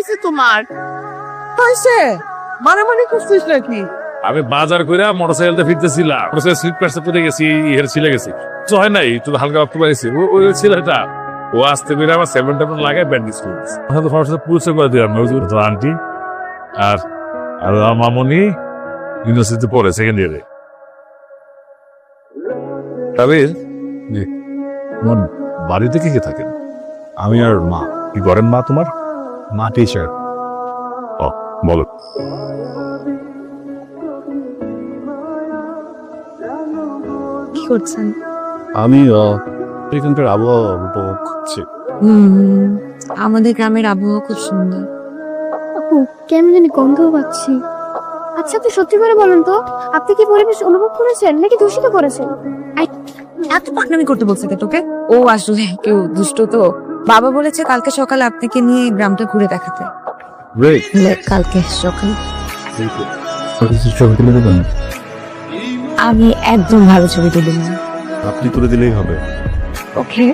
হয়েছে তোমার? হয়েছে মারামারি করছিস নাকি? আমি বাজার করে মোটরসাইকেলতে ফিরতেছিলাম, মোটরসাইকেল স্লিপ কাটতে পড়ে গেছি, এর ছিলে গেছি, তো হয় নাই, একটু হালকা রক্ত পাইছি। ওই ছেলেটা ও আসতে করে আমার 7 লাগায় ব্যান্ডেজ করে দিচ্ছে। তোমার সাথে পুলিশে করে দিলাম, তোর আন্টি আর আর আমার মামনি ইউনিভার্সিটিতে পড়ে সেকেন্ড ইয়ারে। তবে তোমার বাড়িতে কে কে থাকেন? আমি আর মা। কি করেন মা তোমার? মা টিচার। ও বলো। কি করছেন? আমি এখানকার আবহাওয়া উপভোগ করছি। আমাদের গ্রামের আবহাওয়া খুব সুন্দর। আপু কেমন জানি গন্ধ পাচ্ছি। আচ্ছা আপনি সত্যি করে বলেন তো, আপনি কি পরিবেশ অনুভব করেছেন নাকি দূষিত করেছেন? এত পাকনামি করতে বলছে কে তোকে? ও আসলে কেউ দুষ্ট তো। বাবা বলেছে কালকে সকালে আপনাকে নিয়ে গ্রামটা ঘুরে দেখাতে। কালকে সকালে ছবি তুলে দেবেন? আমি একদম ভালো ছবি তুলি না। আপনি তুলে দিলেই হবে। ওকে।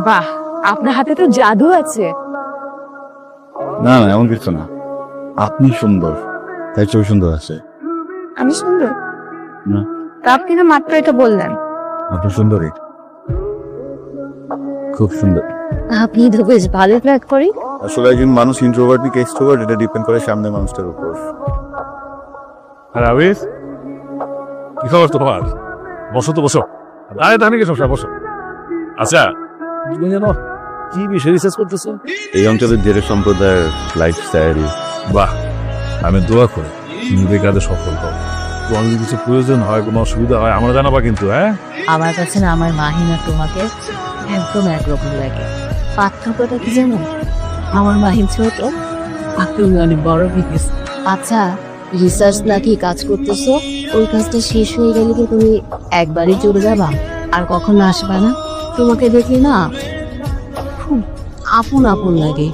বাহ, আপনার হাতে তো জাদু আছে। না না, এমন কিছু না, আপনি সুন্দর তাই ছবি সুন্দর আছে। আমি সুন্দর না, তা আপনি তো মাত্র এটা বললেন। আপনি সুন্দরী, খুব সুন্দর। আপনি তো বেশ ভালো ট্র্যাক করি। আসলে একজন মানুষ ইন্ট্রোভার্ট নাকি এক্সট্রোভার্ট এটা ডিপেন্ড করে সামনের মানুষটার উপর। আর আবির, কি খবর তোমার? বসো তো, বসো। আরে তাহলে কি সমস্যা, বসো। আচ্ছা, তুমি জানো কি বিষয় রিসার্চ করতেছো? এই অঞ্চলের জেলে সম্প্রদায়ের লাইফস্টাইল। বাহ, আমি দোয়া করি তুমি কাজে সফল হও। তোমার যদি কিছু প্রয়োজন হয়, কোনো অসুবিধা হয়, আমরা জানাবা কিন্তু। হ্যাঁ, আমার কাছে না আমার মাহিনা তোমাকে একদম একরকম লাগে। পার্থক্যটা কি জানো? আমার মাহিন ছোট, আপনি অনেক বড় হয়ে গেছে। আচ্ছা রিসার্চ নাকি কাজ করতেছো, ওই কাজটা শেষ হয়ে গেলে কি তুমি একবারই চলে যাবা আর কখনো আসবা না? তোমাকে দেখলে না খুব আপন আপন লাগে।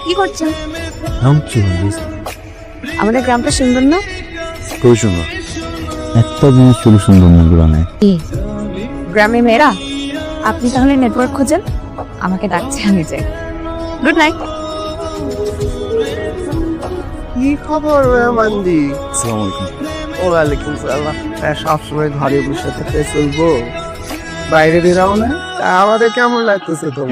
কি করছেন? আমাদের গ্রামটা সুন্দর না? খুবই সুন্দর। একটা জিনিস খুবই সুন্দর না গ্রামে। গ্রামে মেয়েরা। আপনি তাহলে নেটওয়ার্ক খোঁজেন, আমাকে ডাকছে, আমি যাই। Good night. কি খবর মান্দি? আসসালামু আলাইকুম। ওয়ালাইকুম সালাম। সবসময় ঘরে বসে থাকতে চলবো, বাইরে বেরাও না? তা আমাদের কেমন লাগতেছে তোমার?